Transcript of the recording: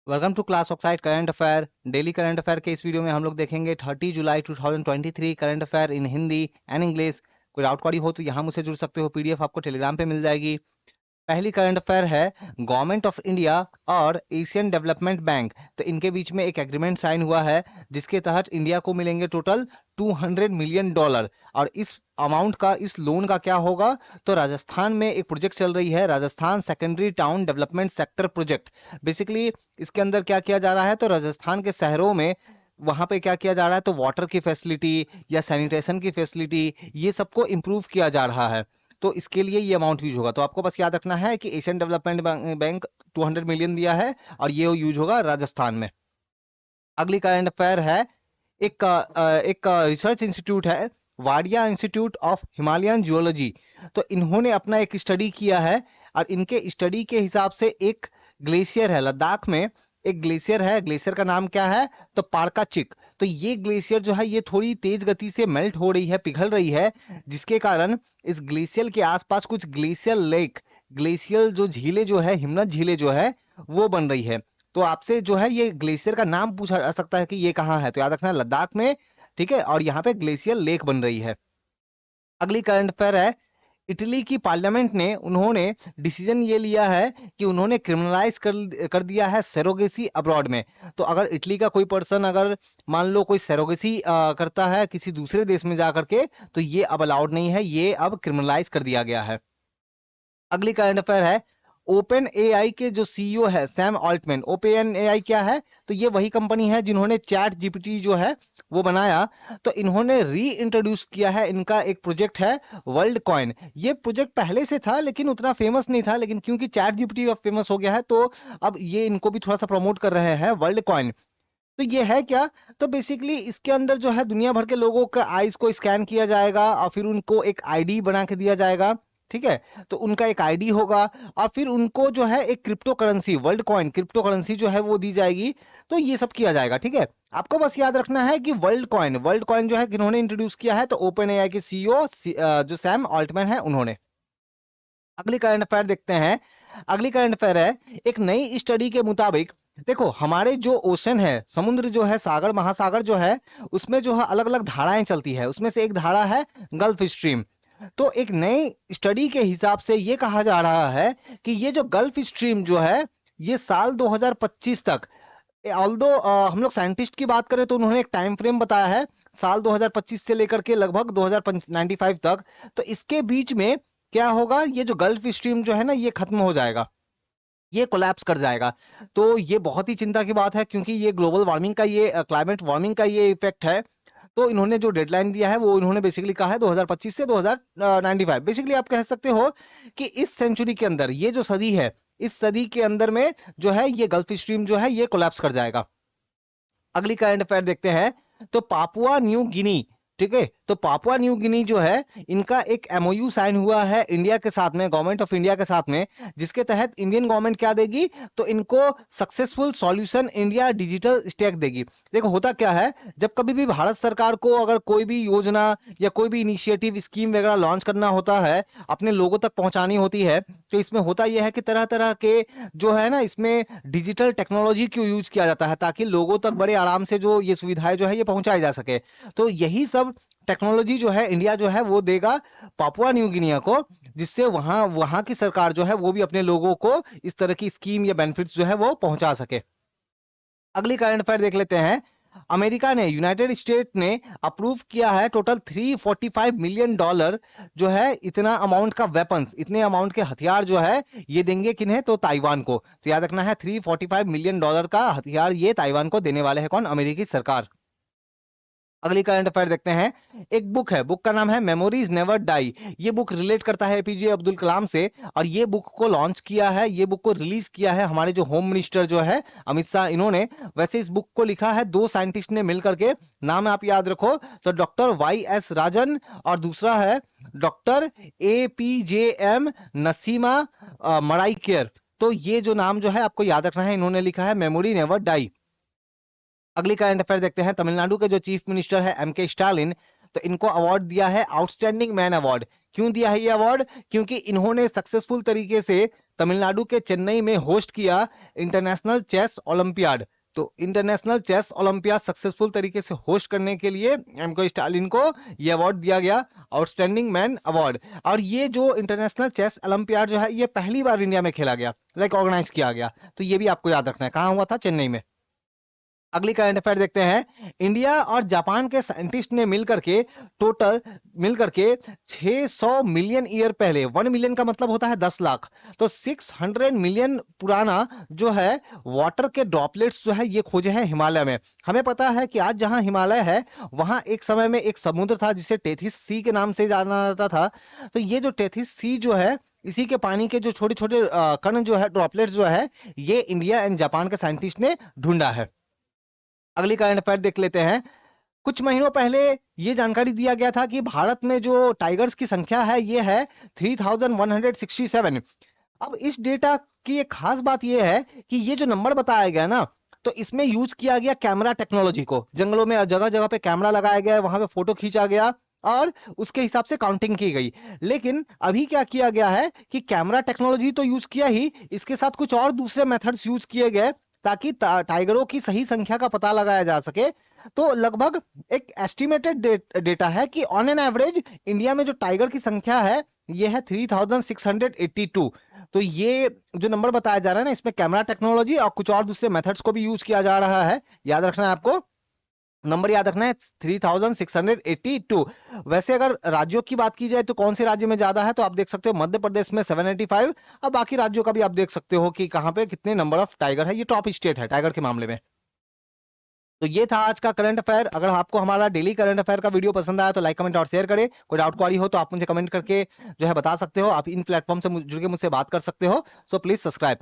Welcome to class oxide current affair. Daily current affair के इस video में हम लोग देखेंगे 30 जुलाई 2023 current affair in Hindi and English. कोई डाउट क्वारी हो तो यहाँ मुझसे जुड़ सकते हो, पीडीएफ आपको टेलीग्राम पे मिल जाएगी। पहली करंट अफेयर है गवर्नमेंट ऑफ इंडिया और एशियन डेवलपमेंट बैंक, तो इनके बीच में एक एग्रीमेंट साइन हुआ है जिसके तहत इंडिया को मिलेंगे टोटल $200 मिलियन। और इस अमाउंट का, इस लोन का क्या होगा, तो राजस्थान में एक प्रोजेक्ट चल रही है, Rajasthan secondary town development sector project. Basically इसके अंदर क्या किया जा रहा है, तो राजस्थान के शहरों में वहां पे क्या किया जा रहा है, तो वाटर की फैसिलिटी या सैनिटेशन की फैसिलिटी, ये सबको इम्प्रूव किया जा रहा है। तो इसके लिए ये अमाउंट यूज होगा। तो आपको बस याद रखना है कि एशियन डेवलपमेंट बैंक 200 मिलियन दिया है और ये यूज होगा राजस्थान में। अगली करंट अफेयर है एक रिसर्च इंस्टीट्यूट है, Wadia institute of Himalayan geology. तो इन्होंने अपना एक स्टडी किया है और इनके स्टडी के हिसाब से एक ग्लेशियर है लद्दाख में, एक ग्लेशियर है, ग्लेशियर का नाम क्या है, तो पारकाचिक। तो ये ग्लेशियर जो है ये थोड़ी तेज गति से मेल्ट हो रही है, पिघल रही है, जिसके कारण इस ग्लेशियर के आसपास कुछ ग्लेशियर लेक, ग्लेशियर जो झीलें जो है, हिमनद झीलें जो है वो बन रही है। तो आपसे जो है ये ग्लेशियर का नाम पूछा जा सकता है कि ये कहाँ है, तो याद रखना है लद्दाख में, ठीक है। और यहाँ पे ग्लेशियर लेक बन रही है। अगली करंट अफेयर है, इटली की पार्लियामेंट ने उन्होंने डिसीजन ये लिया है कि उन्होंने क्रिमिनलाइज कर दिया है सेरोगेसी अब्रॉड में। तो अगर इटली का कोई पर्सन अगर मान लो कोई सेरोगेसी करता है किसी दूसरे देश में जा करके, तो ये अब अलाउड नहीं है, ये अब क्रिमिनलाइज कर दिया गया है। अगली करंट अफेयर है, ओपन एआई के जो सीईओ है सैम ऑल्टमैन। ओपन एआई क्या है, तो ये वही कंपनी है जिन्होंने चैट जीपीटी जो है वो बनाया। तो इन्होंने री इंट्रोड्यूस किया है, इनका एक प्रोजेक्ट है वर्ल्ड कॉइन। ये प्रोजेक्ट पहले से था लेकिन उतना फेमस नहीं था, लेकिन क्योंकि चैट जीपीटी अब फेमस हो गया है तो अब ये इनको भी थोड़ा सा प्रमोट कर रहे हैं, वर्ल्ड कॉइन। तो ये है क्या, तो बेसिकली इसके अंदर जो है दुनिया भर के लोगों का आईज को स्कैन किया जाएगा और फिर उनको एक आईडी बना के दिया जाएगा, ठीक है। तो उनका एक आईडी होगा और फिर उनको जो है एक crypto currency, world coin crypto currency जो है वो दी जाएगी। तो ये सब किया जाएगा, ठीक है। आपको बस याद रखना है कि वर्ल्ड कॉइन जो है किन्होंने इंट्रोड्यूस किया है, तो ओपन एआई के सीईओ जो सैम ऑल्टमैन है उन्होंने। अगली करंट अफेयर देखते हैं। अगली करंट अफेयर है, एक नई स्टडी के मुताबिक देखो हमारे जो ओशन है, समुद्र जो है, सागर महासागर जो है, उसमें जो है अलग अलग धाराएं चलती है, उसमें से एक धारा है गल्फ स्ट्रीम। तो एक नई स्टडी के हिसाब से ये कहा जा रहा है कि ये जो गल्फ स्ट्रीम जो है ये साल 2025 तक, ऑल्दो हम लोग साइंटिस्ट की बात करें तो उन्होंने एक टाइम फ्रेम बताया है साल 2025 से लेकर के लगभग 2095 तक। तो इसके बीच में क्या होगा, ये जो गल्फ स्ट्रीम जो है ना ये खत्म हो जाएगा, ये कोलैप्स कर जाएगा। तो ये बहुत ही चिंता की बात है क्योंकि ये ग्लोबल वार्मिंग का, ये क्लाइमेट वार्मिंग का ये इफेक्ट है। तो इन्होंने जो डेडलाइन दिया है वो इन्होंने बेसिकली कहा है 2025 से 2095। बेसिकली आप कह सकते हो कि इस सेंचुरी के अंदर, ये जो सदी है, इस सदी के अंदर में जो है ये गल्फ स्ट्रीम जो है ये कोलैप्स कर जाएगा। अगली करंट अफेयर देखते हैं, तो पापुआ न्यू गिनी, ठीक है। तो पापुआ न्यू गिनी जो है इनका एक एमओयू साइन हुआ है इंडिया के साथ में, गवर्नमेंट ऑफ इंडिया के साथ में, जिसके तहत इंडियन गवर्नमेंट क्या देगी, तो इनको successful solution India digital stack देगी। देखो होता क्या है, जब कभी भी भारत सरकार को अगर कोई भी योजना या कोई भी इनिशिएटिव स्कीम वगैरह लॉन्च करना होता है, अपने लोगों तक पहुंचानी होती है, तो इसमें होता यह है कि तरह तरह के जो है ना इसमें डिजिटल टेक्नोलॉजी को यूज किया जाता है ताकि लोगों तक बड़े आराम से जो ये सुविधाएं जो है ये पहुंचाई जा सके। तो यही सब टेक्नोलॉजी जो है इंडिया जो है वो देगा पापुआ न्यू गिनिया को, जिससे वहां वहां की सरकार जो है वो भी अपने लोगों को इस तरह की स्कीम या बेनिफिट्स जो है वो पहुंचा सके। अगली करंट अफेयर देख लेते हैं। अमेरिका ने, यूनाइटेड स्टेट ने अप्रूव किया है टोटल $345 मिलियन जो है, इतना अमाउंट का वेपन्स, इतने अमाउंट के हथियार जो है ये देंगे किन्हें, तो ताइवान को। तो याद रखना है $345 मिलियन का हथियार ये ताइवान को देने वाले हैं कौन, अमेरिकी सरकार। अगली करंट अफेयर देखते हैं। एक बुक है, बुक का नाम है मेमोरीज नेवर डाई। ये बुक रिलेट करता है एपीजे अब्दुल कलाम से और ये बुक को लॉन्च किया है, ये बुक को रिलीज किया है हमारे जो होम मिनिस्टर जो है अमित शाह, इन्होंने। वैसे इस बुक को लिखा है दो साइंटिस्ट ने मिलकर के, नाम आप याद रखो, तो डॉक्टर वाई एस राजन और दूसरा है डॉक्टर APJM नसीमा मराइकेर। तो ये जो नाम जो है आपको याद रखना है, इन्होंने लिखा है मेमोरी नेवर डाई। अगली करंट अफेयर देखते हैं। तमिलनाडु के जो चीफ मिनिस्टर है MK स्टालिन, तो इनको अवार्ड दिया है आउटस्टैंडिंग मैन अवार्ड। क्यों दिया है ये अवार्ड? क्योंकि इन्होंने सक्सेसफुल तरीके से तमिलनाडु के चेन्नई में होस्ट किया इंटरनेशनल चेस ओलंपियाड। तो इंटरनेशनल चेस ओलंपियाड सक्सेसफुल तरीके से होस्ट करने के लिए एमके स्टालिन को ये अवार्ड दिया गया, आउटस्टैंडिंग मैन अवार्ड। और ये जो इंटरनेशनल चेस ओलंपियाड जो है ये पहली बार इंडिया में खेला गया, ऑर्गेनाइज किया गया। तो ये भी आपको याद रखना है, कहाँ हुआ था? चेन्नई में। अगली करंट अफेयर देखते हैं। इंडिया और जापान के साइंटिस्ट ने मिलकर के 600 मिलियन ईयर पहले, 1 मिलियन का मतलब होता है 10 लाख, तो 600 मिलियन पुराना जो है वाटर के ड्रॉपलेट्स जो है ये खोजे हैं हिमालय में। हमें पता है कि आज जहां हिमालय है वहां एक समय में एक समुद्र था जिसे टेथिस सी के नाम से जाना जाता था। तो ये जो टेथिस सी जो है इसी के पानी के जो छोटे छोटे कण जो है, ड्रॉपलेट्स जो है, ये इंडिया एंड जापान के साइंटिस्ट ने ढूंढा है। अगली करंट अफेयर देख लेते हैं। कुछ महीनों पहले ये जानकारी दिया गया था कि भारत में जो टाइगर्स की संख्या है ये है 3167। अब इस डेटा की एक खास बात ये है कि ये जो नंबर बताया गया ना, तो इसमें यूज किया गया कैमरा टेक्नोलॉजी को। जंगलों में जगह जगह पे कैमरा लगाया गया, वहां पे फोटो खींचा गया और उसके हिसाब से काउंटिंग की गई। लेकिन अभी क्या किया गया है कि कैमरा टेक्नोलॉजी तो यूज किया ही, इसके साथ कुछ और दूसरे मेथड्स यूज किए गए ताकि टाइगरों की सही संख्या का पता लगाया जा सके। तो लगभग एक एस्टिमेटेड डेटा है कि ऑन एन एवरेज इंडिया में जो टाइगर की संख्या है ये है 3682। तो ये जो नंबर बताया जा रहा है ना, इसमें कैमरा टेक्नोलॉजी और कुछ और दूसरे मेथड्स को भी यूज किया जा रहा है। याद रखना है आपको, नंबर याद रखना है 3682। वैसे अगर राज्यों की बात की जाए तो कौन से राज्य में ज्यादा है, तो आप देख सकते हो मध्य प्रदेश में 785। अब बाकी राज्यों का भी आप देख सकते हो कि कहां पे कितने नंबर ऑफ टाइगर है। ये टॉप स्टेट है टाइगर के मामले में। तो ये था आज का करंट अफेयर। अगर आपको हमारा डेली करंट अफेयर का वीडियो पसंद आया तो लाइक कमेंट और शेयर करें। कोई डाउट क्वारी हो तो आप मुझे कमेंट करके जो है बता सकते हो। आप इन प्लेटफॉर्म से जुड़ के मुझसे बात कर सकते हो। So please subscribe.